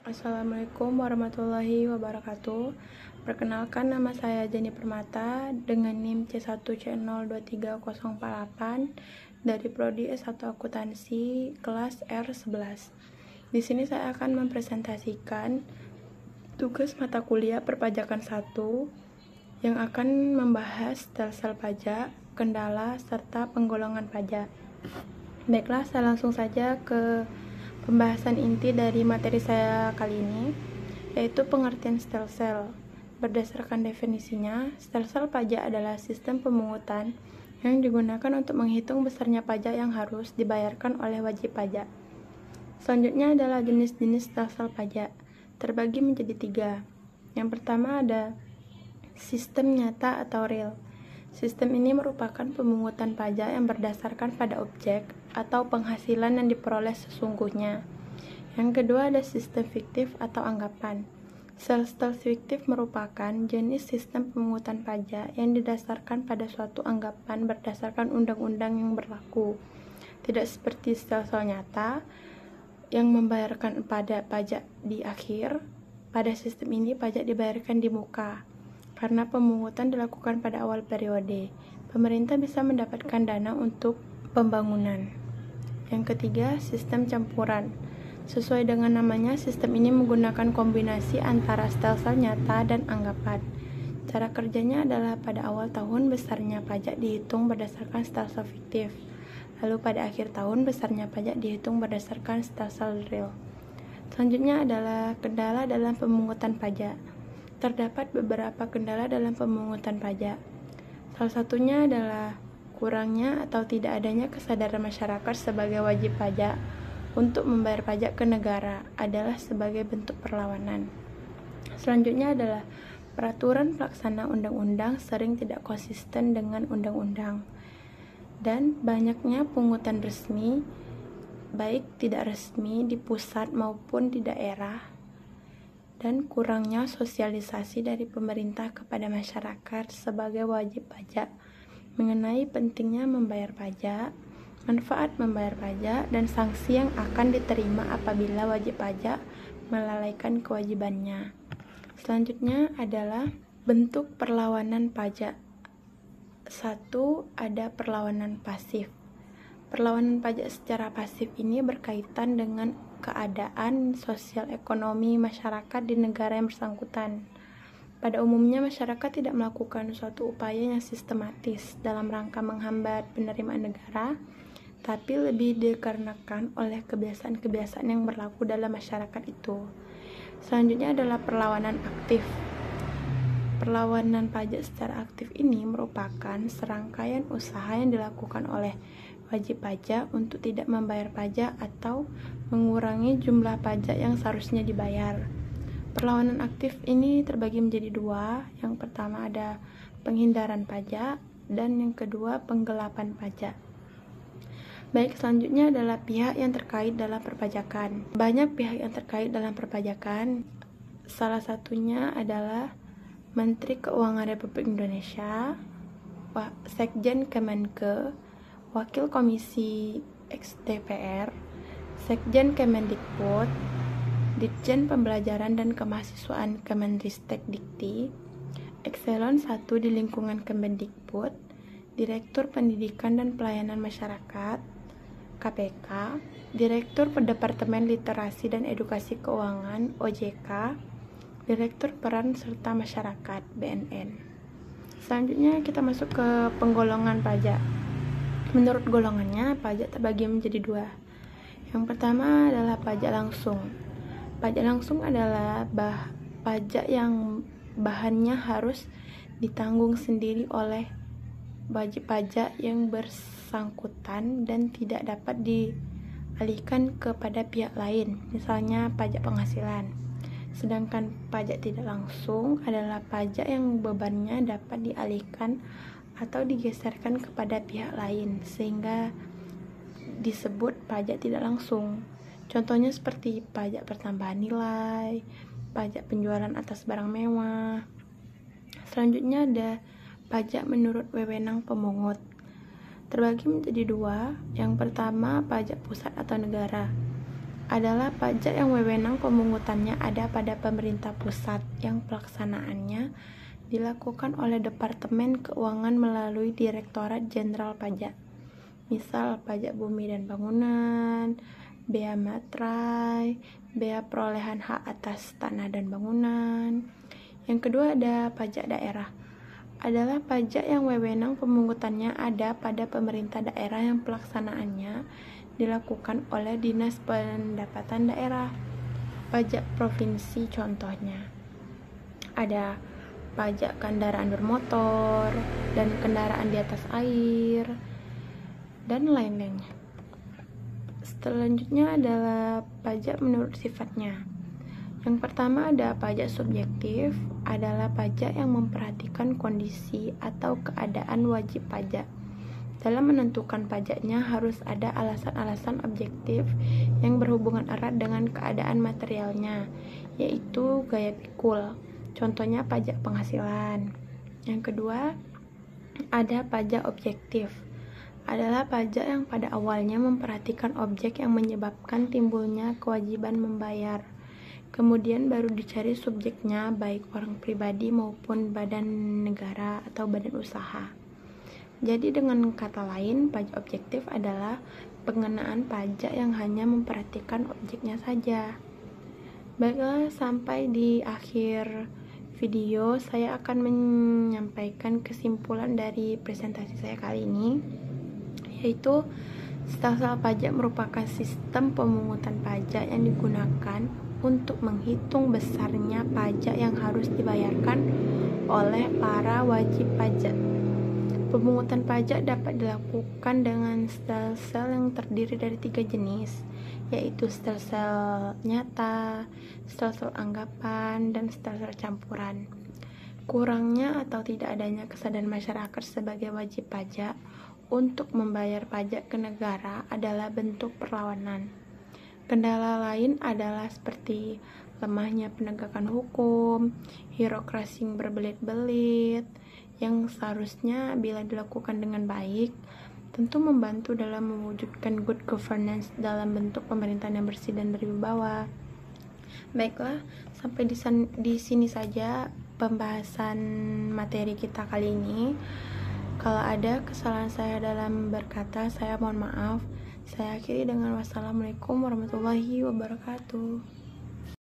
Assalamualaikum warahmatullahi wabarakatuh. Perkenalkan, nama saya Jenny Permata dengan NIM C1C02308 dari Prodi S1 Akuntansi kelas R11. Di sini saya akan mempresentasikan tugas mata kuliah perpajakan 1 yang akan membahas stelsel pajak, kendala, serta penggolongan pajak. Baiklah, saya langsung saja ke pembahasan inti dari materi saya kali ini, yaitu pengertian stelsel. Berdasarkan definisinya, stelsel pajak adalah sistem pemungutan yang digunakan untuk menghitung besarnya pajak yang harus dibayarkan oleh wajib pajak. Selanjutnya adalah jenis-jenis stelsel pajak, terbagi menjadi 3. Yang pertama ada sistem nyata atau real. Sistem ini merupakan pemungutan pajak yang berdasarkan pada objek atau penghasilan yang diperoleh sesungguhnya. Yang kedua ada sistem fiktif atau anggapan. Stelsel fiktif merupakan jenis sistem pemungutan pajak yang didasarkan pada suatu anggapan berdasarkan undang-undang yang berlaku. Tidak seperti stelsel nyata yang membayarkan pada pajak di akhir. Pada sistem ini pajak dibayarkan di muka. Karena pemungutan dilakukan pada awal periode, pemerintah bisa mendapatkan dana untuk pembangunan. Yang ketiga, sistem campuran. Sesuai dengan namanya, sistem ini menggunakan kombinasi antara stelsel nyata dan anggapan. Cara kerjanya adalah pada awal tahun besarnya pajak dihitung berdasarkan stelsel fiktif. Lalu pada akhir tahun besarnya pajak dihitung berdasarkan stelsel real. Selanjutnya adalah kendala dalam pemungutan pajak. Terdapat beberapa kendala dalam pemungutan pajak. Salah satunya adalah kurangnya atau tidak adanya kesadaran masyarakat sebagai wajib pajak untuk membayar pajak ke negara adalah sebagai bentuk perlawanan. Selanjutnya adalah peraturan pelaksana undang-undang sering tidak konsisten dengan undang-undang. Dan banyaknya pungutan resmi, baik tidak resmi di pusat maupun di daerah, dan kurangnya sosialisasi dari pemerintah kepada masyarakat sebagai wajib pajak mengenai pentingnya membayar pajak, manfaat membayar pajak, dan sanksi yang akan diterima apabila wajib pajak melalaikan kewajibannya. Selanjutnya adalah bentuk perlawanan pajak. 1. Ada perlawanan pasif. Perlawanan pajak secara pasif ini berkaitan dengan keadaan sosial ekonomi masyarakat di negara yang bersangkutan. Pada umumnya masyarakat tidak melakukan suatu upaya yang sistematis dalam rangka menghambat penerimaan negara, tapi lebih dikarenakan oleh kebiasaan-kebiasaan yang berlaku dalam masyarakat itu. Selanjutnya adalah perlawanan aktif. Perlawanan pajak secara aktif ini merupakan serangkaian usaha yang dilakukan oleh wajib pajak untuk tidak membayar pajak atau mengurangi jumlah pajak yang seharusnya dibayar. Perlawanan aktif ini terbagi menjadi 2. Yang pertama ada penghindaran pajak dan yang kedua penggelapan pajak. Baik, selanjutnya adalah pihak yang terkait dalam perpajakan. Banyak pihak yang terkait dalam perpajakan. Salah satunya adalah Menteri Keuangan Republik Indonesia, Sekjen Kemenke, Wakil Komisi X DPR, Sekjen Kemendikbud, Ditjen Pembelajaran dan Kemahasiswaan Kemendristek Dikti, Ekselon 1 di lingkungan Kemendikbud, Direktur Pendidikan dan Pelayanan Masyarakat, KPK, Direktur Departemen Literasi dan Edukasi Keuangan, OJK, Direktur Peran Serta Masyarakat, BNN. Selanjutnya kita masuk ke penggolongan pajak. Menurut golongannya, pajak terbagi menjadi 2. Yang pertama adalah pajak langsung. Pajak langsung adalah pajak yang bahannya harus ditanggung sendiri oleh wajib pajak yang bersangkutan dan tidak dapat dialihkan kepada pihak lain, misalnya pajak penghasilan. Sedangkan pajak tidak langsung adalah pajak yang bebannya dapat dialihkan atau digeserkan kepada pihak lain sehingga disebut pajak tidak langsung. Contohnya seperti pajak pertambahan nilai, pajak penjualan atas barang mewah. Selanjutnya ada pajak menurut wewenang pemungut. Terbagi menjadi 2. Yang pertama pajak pusat atau negara. adalah pajak yang wewenang pemungutannya ada pada pemerintah pusat yang pelaksanaannya dilakukan oleh Departemen Keuangan melalui Direktorat Jenderal Pajak. Misal pajak bumi dan bangunan, bea materai, bea perolehan hak atas tanah dan bangunan. Yang kedua ada pajak daerah. Adalah pajak yang wewenang pemungutannya ada pada pemerintah daerah yang pelaksanaannya dilakukan oleh Dinas Pendapatan Daerah. Pajak provinsi contohnya ada pajak kendaraan bermotor dan kendaraan di atas air dan lain-lainnya. Selanjutnya adalah pajak menurut sifatnya. Yang pertama ada pajak subjektif, adalah pajak yang memperhatikan kondisi atau keadaan wajib pajak. Dalam menentukan pajaknya harus ada alasan-alasan objektif yang berhubungan erat dengan keadaan materialnya, yaitu gaya pikul. Contohnya pajak penghasilan. Yang kedua, ada pajak objektif. Adalah pajak yang pada awalnya memperhatikan objek yang menyebabkan timbulnya kewajiban membayar. Kemudian baru dicari subjeknya, baik orang pribadi maupun badan negara atau badan usaha. Jadi dengan kata lain, pajak objektif adalah pengenaan pajak yang hanya memperhatikan objeknya saja. Baiklah, sampai di akhir video saya akan menyampaikan kesimpulan dari presentasi saya kali ini, yaitu stelsel pajak merupakan sistem pemungutan pajak yang digunakan untuk menghitung besarnya pajak yang harus dibayarkan oleh para wajib pajak. Pemungutan pajak dapat dilakukan dengan stelsel yang terdiri dari 3 jenis, yaitu stelsel nyata, stelsel anggapan, dan stelsel campuran. Kurangnya atau tidak adanya kesadaran masyarakat sebagai wajib pajak untuk membayar pajak ke negara adalah bentuk perlawanan. Kendala lain adalah seperti lemahnya penegakan hukum, birokrasi yang berbelit-belit, yang seharusnya bila dilakukan dengan baik, tentu membantu dalam mewujudkan good governance dalam bentuk pemerintahan yang bersih dan berwibawa. Baiklah, sampai di sini saja pembahasan materi kita kali ini. Kalau ada kesalahan saya dalam berkata, saya mohon maaf. Saya akhiri dengan wassalamualaikum warahmatullahi wabarakatuh.